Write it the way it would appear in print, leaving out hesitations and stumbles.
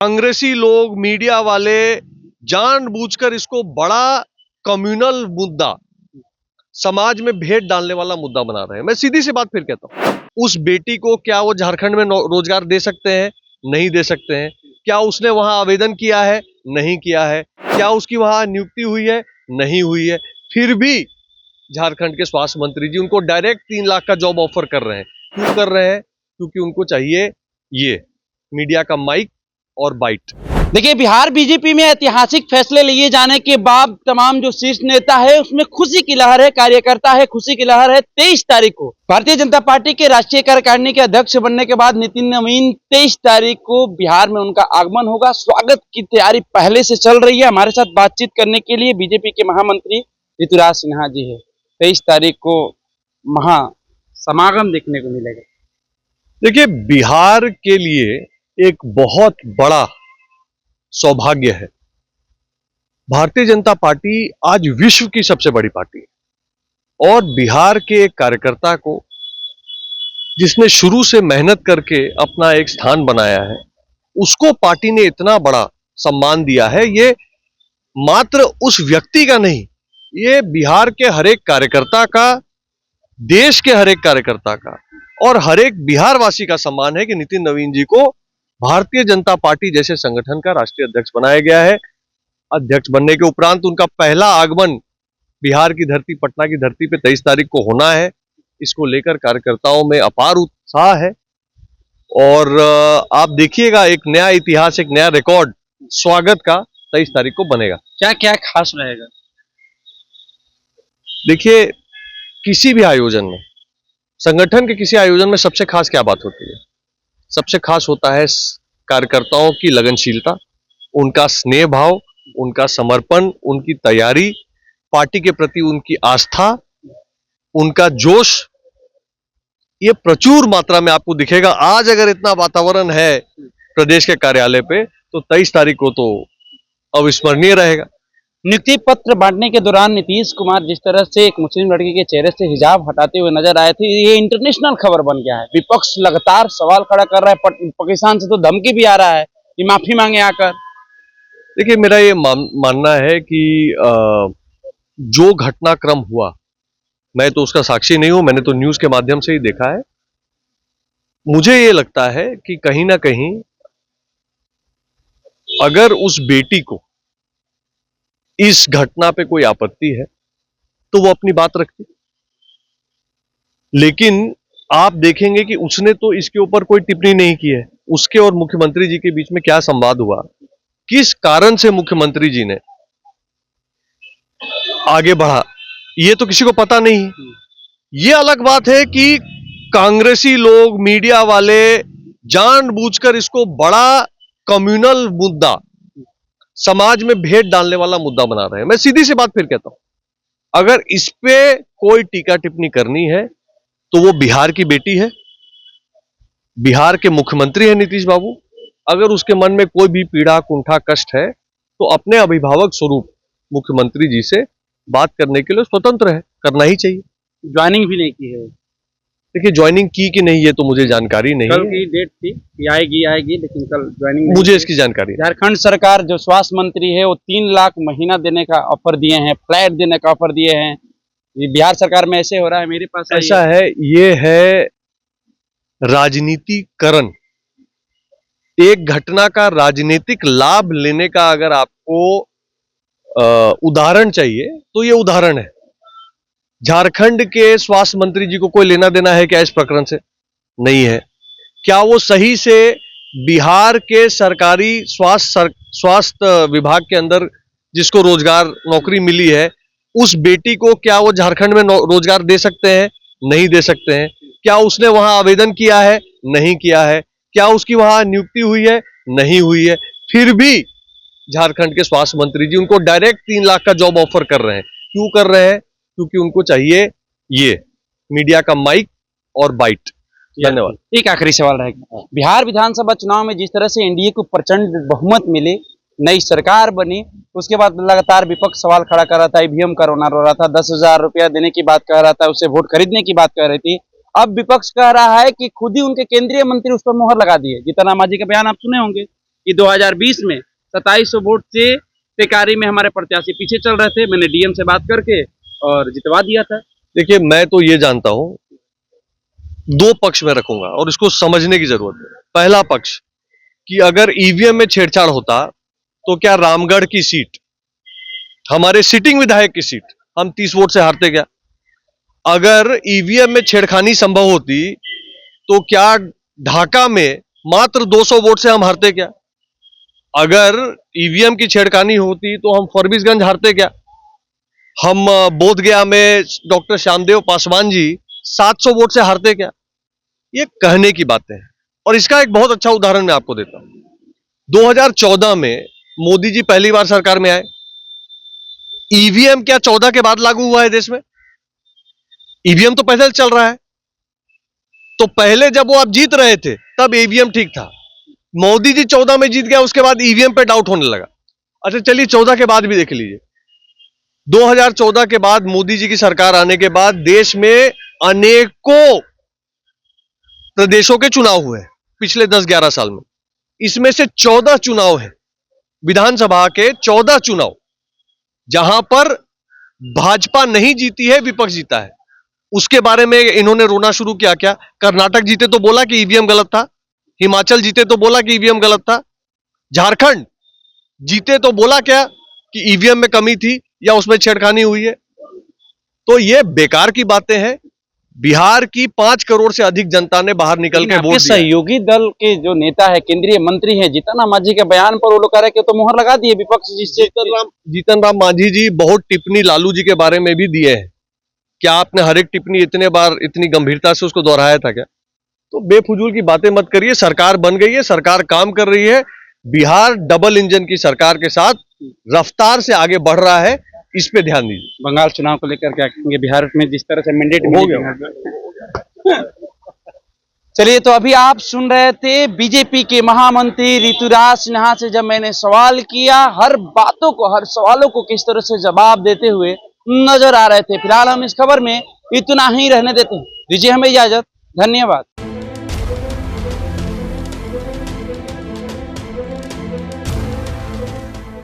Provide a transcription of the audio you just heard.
कांग्रेसी लोग, मीडिया वाले जानबूझकर इसको बड़ा कम्युनल मुद्दा, समाज में भेद डालने वाला मुद्दा बना रहे हैं। मैं सीधी सी बात फिर कहता हूं, उस बेटी को क्या वो झारखंड में रोजगार दे सकते हैं? नहीं दे सकते हैं। क्या उसने वहां आवेदन किया है? नहीं किया है। क्या उसकी वहां नियुक्ति हुई है? नहीं हुई है। फिर भी झारखंड के स्वास्थ्य मंत्री जी उनको डायरेक्ट 3 लाख का जॉब ऑफर कर रहे हैं। क्यों कर रहे हैं? क्योंकि उनको चाहिए ये मीडिया का माइक और बाइट। देखिए, बिहार बीजेपी में ऐतिहासिक फैसले लिए जाने के बाद तमाम जो शीर्ष नेता है उसमें खुशी की लहर है, कार्यकर्ता है, खुशी की लहर है। 23 तारीख को भारतीय जनता पार्टी के राष्ट्रीय कार्यकारिणी के अध्यक्ष बनने के बाद नितिन नवीन 23 तारीख को बिहार में उनका आगमन होगा। स्वागत की तैयारी पहले से चल रही है। हमारे साथ बातचीत करने के लिए बीजेपी के महामंत्री ऋतुराज सिन्हा जी है। 23 तारीख को महा समागम देखने को मिलेगा। देखिए, बिहार के लिए एक बहुत बड़ा सौभाग्य है। भारतीय जनता पार्टी आज विश्व की सबसे बड़ी पार्टी है और बिहार के एक कार्यकर्ता को, जिसने शुरू से मेहनत करके अपना एक स्थान बनाया है, उसको पार्टी ने इतना बड़ा सम्मान दिया है। ये मात्र उस व्यक्ति का नहीं, ये बिहार के हर एक कार्यकर्ता का, देश के हर एक कार्यकर्ता का और हर एक बिहार वासी का सम्मान है कि नितिन नवीन जी को भारतीय जनता पार्टी जैसे संगठन का राष्ट्रीय अध्यक्ष बनाया गया है। अध्यक्ष बनने के उपरांत उनका पहला आगमन बिहार की धरती, पटना की धरती पे 23 तारीख को होना है। इसको लेकर कार्यकर्ताओं में अपार उत्साह है और आप देखिएगा, एक नया इतिहास, एक नया रिकॉर्ड स्वागत का 23 तारीख को बनेगा। क्या क्या खास रहेगा? देखिए, किसी भी आयोजन में, संगठन के किसी आयोजन में सबसे खास क्या बात होती है? सबसे खास होता है कार्यकर्ताओं की लगनशीलता, उनका स्नेह भाव, उनका समर्पण, उनकी तैयारी, पार्टी के प्रति उनकी आस्था, उनका जोश। ये प्रचुर मात्रा में आपको दिखेगा। आज अगर इतना वातावरण है प्रदेश के कार्यालय पे, तो 23 तारीख को तो अविस्मरणीय रहेगा। नियुक्ति पत्र बांटने के दौरान नीतीश कुमार जिस तरह से एक मुस्लिम लड़की के चेहरे से हिजाब हटाते हुए नजर आए थे, ये इंटरनेशनल खबर बन गया है। विपक्ष लगातार सवाल खड़ा कर रहा है, पाकिस्तान से तो धमकी भी आ रहा है कि माफी मांगे आकर। देखिए, मेरा ये मानना है कि जो घटनाक्रम हुआ, मैं तो उसका साक्षी नहीं हूं, मैंने तो न्यूज के माध्यम से ही देखा है। मुझे ये लगता है कि कहीं ना कहीं अगर उस बेटी को इस घटना पे कोई आपत्ति है तो वो अपनी बात रखती, लेकिन आप देखेंगे कि उसने तो इसके ऊपर कोई टिप्पणी नहीं की है। उसके और मुख्यमंत्री जी के बीच में क्या संवाद हुआ, किस कारण से मुख्यमंत्री जी ने आगे बढ़ा, ये तो किसी को पता नहीं। ये अलग बात है कि कांग्रेसी लोग, मीडिया वाले जानबूझकर इसको बड़ा कम्युनल मुद्दा, समाज में भेद डालने वाला मुद्दा बना रहे हैं। मैं सीधी सी बात फिर कहता हूं, अगर इस पे कोई टीका टिप्पणी करनी है तो वो बिहार की बेटी है, बिहार के मुख्यमंत्री है नीतीश बाबू। अगर उसके मन में कोई भी पीड़ा, कुंठा, कष्ट है तो अपने अभिभावक स्वरूप मुख्यमंत्री जी से बात करने के लिए स्वतंत्र है, करना ही चाहिए। ज्वाइनिंग भी नहीं की है। देखिए, ज्वाइनिंग की कि नहीं ये तो मुझे जानकारी नहीं है। कल की डेट थी कि आएगी, लेकिन कल ज्वाइनिंग मुझे इसकी जानकारी। झारखंड सरकार जो स्वास्थ्य मंत्री है वो 3 लाख महीना देने का ऑफर दिए हैं, फ्लैट देने का ऑफर दिए हैं। ये बिहार सरकार में ऐसे हो रहा है। मेरे पास ऐसा है, ये है राजनीतिकरण। एक घटना का राजनीतिक लाभ लेने का अगर आपको उदाहरण चाहिए तो ये उदाहरण है। झारखंड के स्वास्थ्य मंत्री जी को कोई लेना देना है क्या इस प्रकरण से? नहीं है। क्या वो सही से बिहार के सरकारी स्वास्थ्य विभाग के अंदर जिसको रोजगार, नौकरी मिली है, उस बेटी को क्या वो झारखंड में रोजगार दे सकते हैं? नहीं दे सकते हैं। क्या उसने वहां आवेदन किया है? नहीं किया है। क्या उसकी वहां नियुक्ति हुई है? नहीं हुई है। फिर भी झारखंड के स्वास्थ्य मंत्री जी उनको डायरेक्ट 3 लाख का जॉब ऑफर कर रहे हैं। क्यों कर रहे हैं? क्योंकि उनको चाहिए ये मीडिया का माइक और बाइट। धन्यवाद। एक आखिरी सवाल रहेगा, बिहार विधानसभा चुनाव में जिस तरह से एनडीए को प्रचंड बहुमत मिले, नई सरकार बनी, उसके बाद लगातार विपक्ष सवाल खड़ा कर रहा था, ईवीएम करवाना रो रहा था, 10,000 रुपया देने की बात कह रहा था, उससे वोट खरीदने की बात कह रही थी। अब विपक्ष कह रहा है कि खुद ही उनके केंद्रीय मंत्री उस पर मोहर लगा दिए। जीतन राम मांझी का बयान आप सुने होंगे कि 2020 में 2700 वोट से टेकारी में हमारे प्रत्याशी पीछे चल रहे थे। मैंने डीएम से बात करके और जितवा दिया था। देखिए, मैं तो ये जानता हूं, दो पक्ष में रखूंगा और इसको समझने की जरूरत है। पहला पक्ष कि अगर ईवीएम में छेड़छाड़ होता तो क्या रामगढ़ की सीट, हमारे सिटिंग विधायक की सीट, हम 30 वोट से हारते क्या? अगर ईवीएम में छेड़खानी संभव होती तो क्या ढाका में मात्र 200 वोट से हम हारते क्या? अगर ईवीएम की छेड़खानी होती तो हम फरबिसगंज हारते क्या? हम बोधगया में डॉक्टर श्यामदेव पासवान जी 700 वोट से हारते क्या? ये कहने की बातें हैं। और इसका एक बहुत अच्छा उदाहरण मैं आपको देता हूं। 2014 में मोदी जी पहली बार सरकार में आए। ईवीएम क्या 14 के बाद लागू हुआ है देश में? ईवीएम तो पहले चल रहा है। तो पहले जब वो आप जीत रहे थे तब ईवीएम ठीक था। मोदी जी 14 में जीत गया, उसके बाद ईवीएम पे डाउट होने लगा। अच्छा चलिए 14 के बाद भी देख लीजिए। 2014 के बाद मोदी जी की सरकार आने के बाद देश में अनेकों प्रदेशों के चुनाव हुए पिछले 10-11 साल में। इसमें से 14 चुनाव है, विधानसभा के 14 चुनाव, जहां पर भाजपा नहीं जीती है, विपक्ष जीता है। उसके बारे में इन्होंने रोना शुरू किया क्या? कर्नाटक जीते तो बोला कि ईवीएम गलत था, हिमाचल जीते तो बोला कि ईवीएम गलत था, झारखंड जीते तो बोला क्या कि ईवीएम में कमी थी या उसमें छेड़खानी हुई है। तो ये बेकार की बातें हैं। बिहार की 5 करोड़ से अधिक जनता ने बाहर निकल के वोट दिया। सहयोगी दल के जो नेता है, केंद्रीय मंत्री है जीतन राम मांझी के बयान पर वो लोग कह रहे हैं कि तो मुहर लगा दिए विपक्ष, जिससे जीतन राम मांझी जी बहुत टिप्पणी लालू जी के बारे में भी दिए हैं। क्या आपने हर एक टिप्पणी इतने बार इतनी गंभीरता से उसको दोहराया था क्या? तो बेफजूल की बातें मत करिए। सरकार बन गई है, सरकार काम कर रही है। बिहार डबल इंजन की सरकार के साथ रफ्तार से आगे बढ़ रहा है, इस पे ध्यान दीजिए। बंगाल चुनाव को लेकर क्या कहेंगे? बिहार में जिस तरह से मैंडेट हो गया। चलिए, तो अभी आप सुन रहे थे बीजेपी के महामंत्री ऋतुराज सिन्हा से जब मैंने सवाल किया, हर बातों को, हर सवालों को किस तरह से जवाब देते हुए नजर आ रहे थे। फिलहाल हम इस खबर में इतना ही रहने देते हैं। दीजिए हमें इजाजत। धन्यवाद।